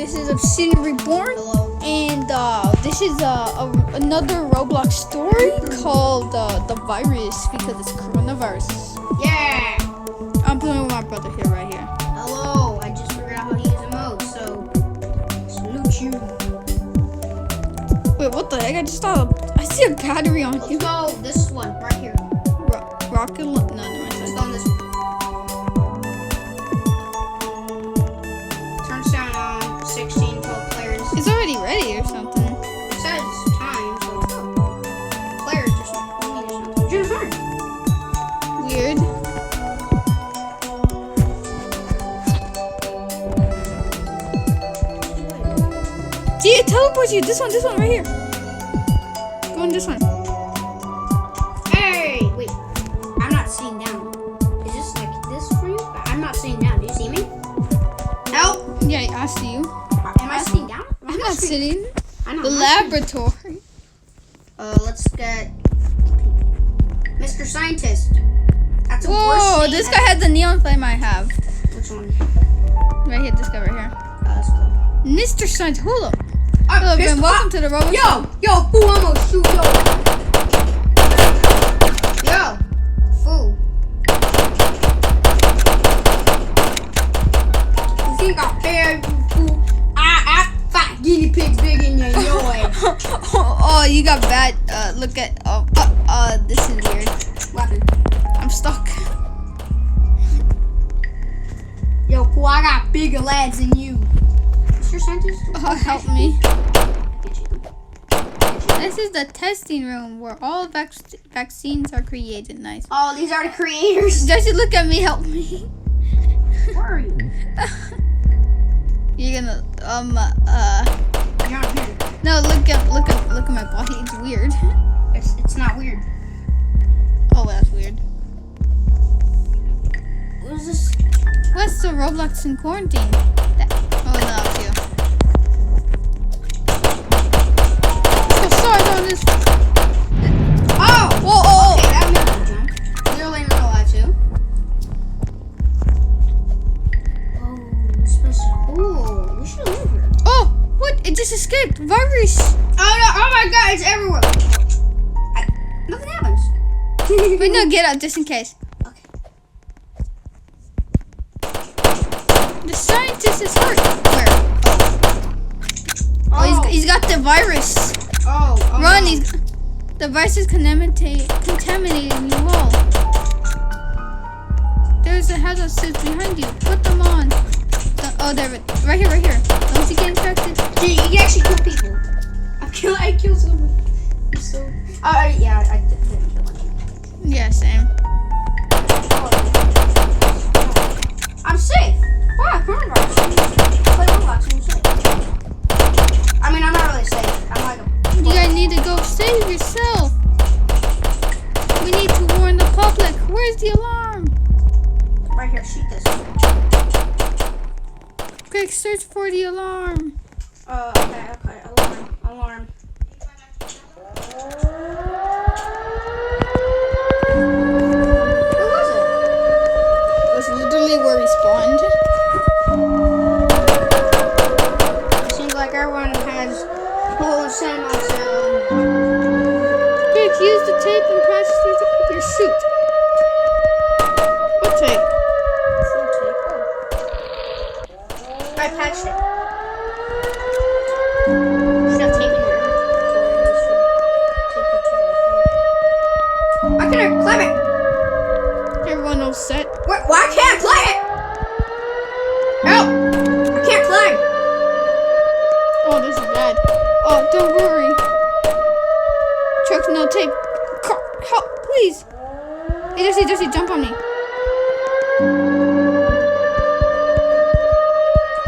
This is Obsidian Reborn, and this is another Roblox story called The Virus, because it's coronavirus. Yeah! I'm playing with my brother here, right here. Hello, I just figured out how to use a mode, so salute you. Wait, what the heck? I see a battery on Let's you. go this one, right here. Rocket no, never mind. Let's go on this one. Turn sound on, 16, 12 players. It's already ready or something. It says time, so let's go. Players, there's nothing. Your turn. Weird. See, it teleports you. This one right here. Go on this one. Hey! Wait, I'm not sitting down. Is this like this for you? I'm not sitting down. Do you see me? Help! Yeah, I see you. Am I sitting down? I'm not sitting. I know. The I'm not sitting. laboratory. Let's get Mr. Scientist. That's a Whoa, worse this name guy has the neon flame I have. Which one? Right here, this guy right here. Let's go. Mr. Science, hold up. Hello, Ben. Welcome to the Roblox. Yo, fool, I'm gonna shoot yo, fool. You think I'll care, you fool? I fat guinea pigs big in your yard. Oh, you got bad. Look at. This is weird. What happened? I'm stuck. Yo, fool, I got bigger lads than you. Mr. Scientist? Help me. Get you. This is the testing room where all vaccines are created. Nice. Oh, these are the creators. Jesse, look at me. Help me. Where are you? You're gonna You're not here. No, look at my body. It's weird. It's not weird. Oh, that's weird. What is this? What's the Roblox in quarantine? Oh no, it's you. So sorry on this. Oh! Whoa! Okay, that made me jump. Literally in real life too. Oh, this place is cool. We should live here. Oh, what? It just escaped. Virus. Oh no! Oh my God! It's everywhere. Nothing happens. Wait, no, get out just in case. Okay. The scientist is hurt. Where? Oh, he's got the virus. Oh. Run! No. The virus is contaminating you all. There's a hazard suit behind you. Put them on. They're right here. Don't you get infected? Dude, you can actually kill people. I killed someone. So. Yeah, I didn't kill anyone. Yeah, same. I'm safe. Wow, coronavirus. Play Roblox and you're safe. I mean, I'm not really safe. I'm like a... You guys need to go save yourself. We need to warn the public. Where's the alarm? Right here, shoot this. Quick, search for the alarm. Okay. Alarm. Where was it? It was literally where we spawned. It seems like everyone has whole sand on sound. Quick, use the tape and patch your suit. What tape? Full tape. Oh. I patched it. There's no tape in there. I can't climb it. Everyone all set. Why can't I climb it? Help! I can't climb. Oh, this is bad. Oh, don't worry. Chuck's no tape. Help, please. Hey, Jesse, jump on me.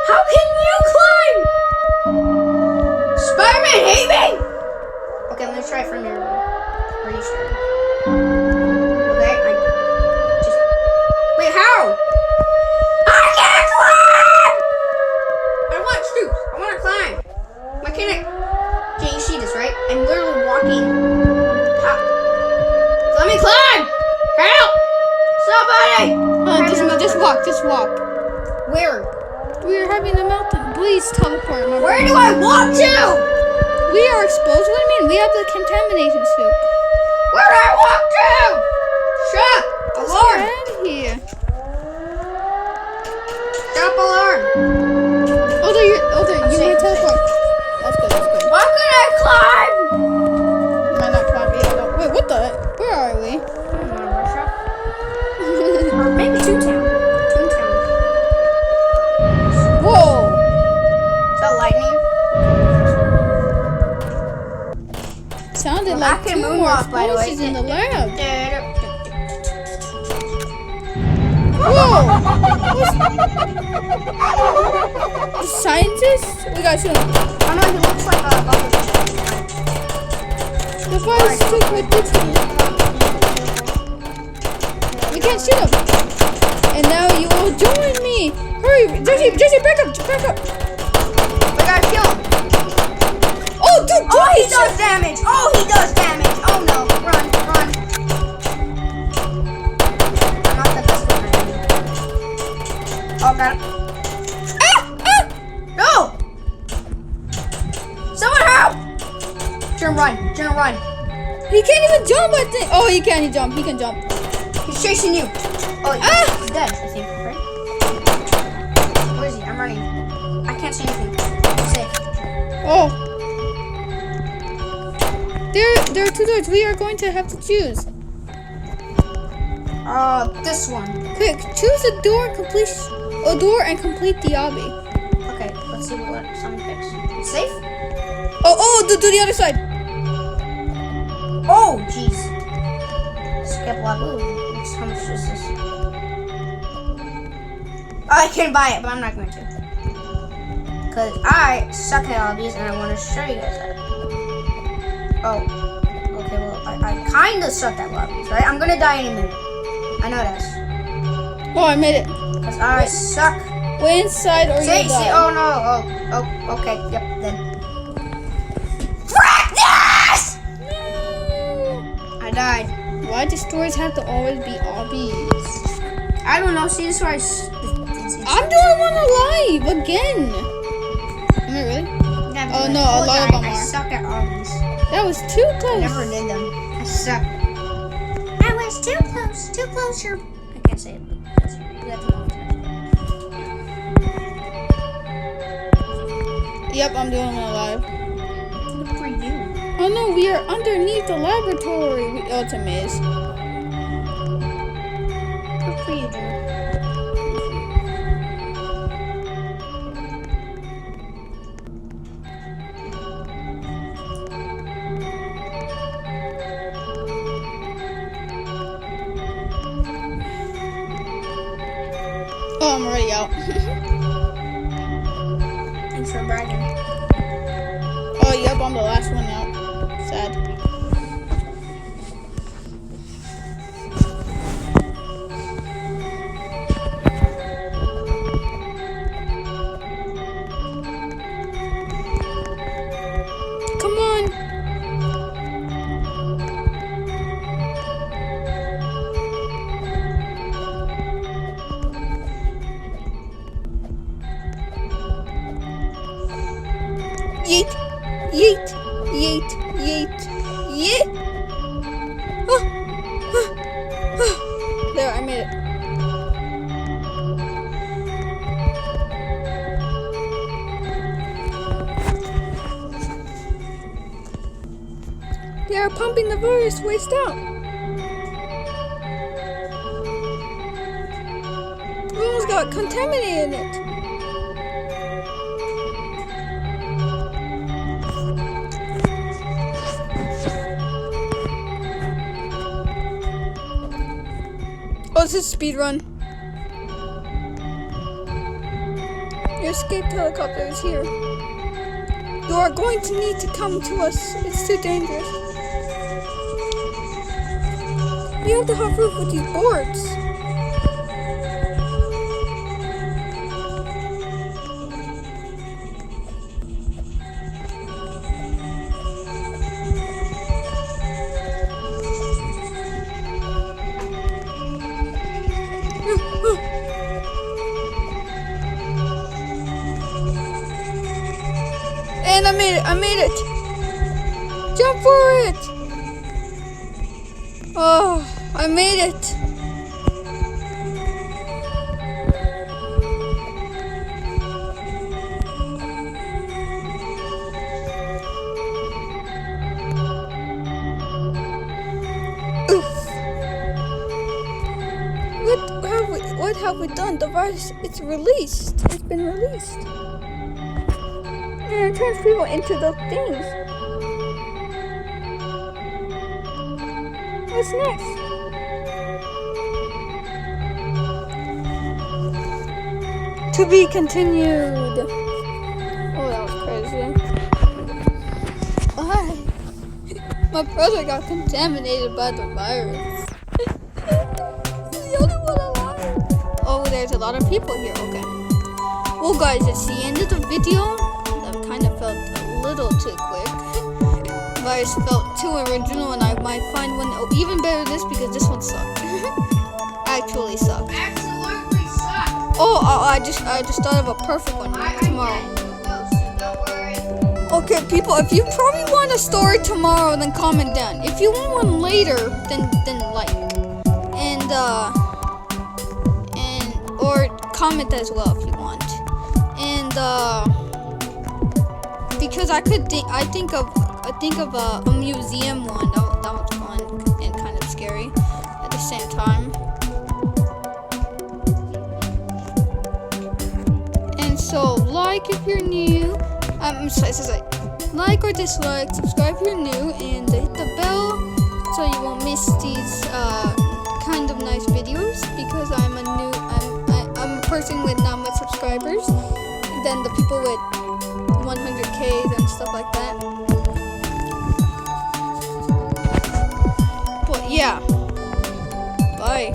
How can you climb? Spider-Man hate me? Okay, I'm gonna try from here. Where you started? Okay, wait, how? I can't climb! I want troops. I want to climb. Why can't I? Jay, you see this, right? I'm literally walking. How? Let me climb! Help! Somebody! Just walk. Where? We are having a meltdown. Please teleport. My Where brother. do I walk to? We are exposed. What do you mean? We have the contamination soup. Where do I walk to? Shut. Let's Alarm. get out of here. Stop alarm. Older, you Safe, may teleport. That's good. Why couldn't I climb? You might not climb yet. Wait, what the? Where are we? I don't know, Russia. Or maybe Toontown. Toontown. Whoa! Is that lightning? Sounded Well, like I can two more moonwalk, by the way. explosions in the lab. Whoa! Whoa! Scientists? We got shoot him. I know he looks like a bubble. The fire is too ridiculous. We can't shoot him. And now you will join me. Hurry, Jesse, back up. We gotta kill him. Oh, dude, Oh, he does damage. Oh, he does damage. Oh no, run. I'm not the best one. Oh, got him. No! Someone help! Gonna run. He can't even jump, I think. Oh, he can jump. He's chasing you. Oh, he's dead, I think, right? Where is he? I'm running. I can't see anything. I'm safe. Oh. There are two doors. We are going to have to choose. This one. Quick, choose a door and complete the obby. Okay, let's see what someone picks. Safe? Do the other side. Oh, jeez. Skip Labu. How much is this? I can buy it, but I'm not going to. Because I suck at all these and I want to show you guys that. Oh. Okay, well, I kind of suck at lobbies, right? I'm going to die any minute. I know this. Oh, I made it. Because I suck. Way inside or See, you die. oh no. Oh, okay. Yep, then. Practice! No. I died. Why do stories have to always be obbies? I don't know. See, this is where I'm the only one alive again. Am I really? Oh, no, a lot of them I are. suck at lobbies. That was too I close. never did them. I suck. I was too close. Too close. I can't say it. Because you got the wrong time. Yep, I'm the only one alive. Good for you. Oh no, we are underneath the laboratory. Oh, it's a maze. Good for you, dude. Oh, I'm already out. Thanks for bragging. Oh, yep, I'm the last one out. Sad. Come on. Yeet, yeet, yeet, yeet, yeet. There, I made it. They are pumping the virus waste out. We almost got contaminated in it. Oh, this is speed run. Your escape helicopter is here. You are going to need to come to us. It's too dangerous. You have to hop roof with these boards. And I made it. I made it. Jump for it. Oh, I made it. What have we done? The virus, it's released. It's been released. And it turns people into the things. What's next? To be continued. Oh, that was crazy. Why? My brother got contaminated by the virus. The only one alive. Oh, there's a lot of people here. Okay. Well, guys, it's the end of the video. That kind of felt a little too quick. Virus felt too original, and I might find one even better than this because this one sucked. Actually sucked. Absolutely sucked. Oh, I just thought of a perfect one tomorrow. Don't worry. Okay, people, if you probably want a story tomorrow, then comment down. If you want one later, then like, and or comment as well if you want. And because I think of a museum one. That was fun and kind of scary at the same time. And so, like if you're new. Like or dislike, subscribe if you're new, and hit the bell so you won't miss these kind of nice videos because I'm a person with not much subscribers than the people with 100Ks and stuff like that. But yeah, bye.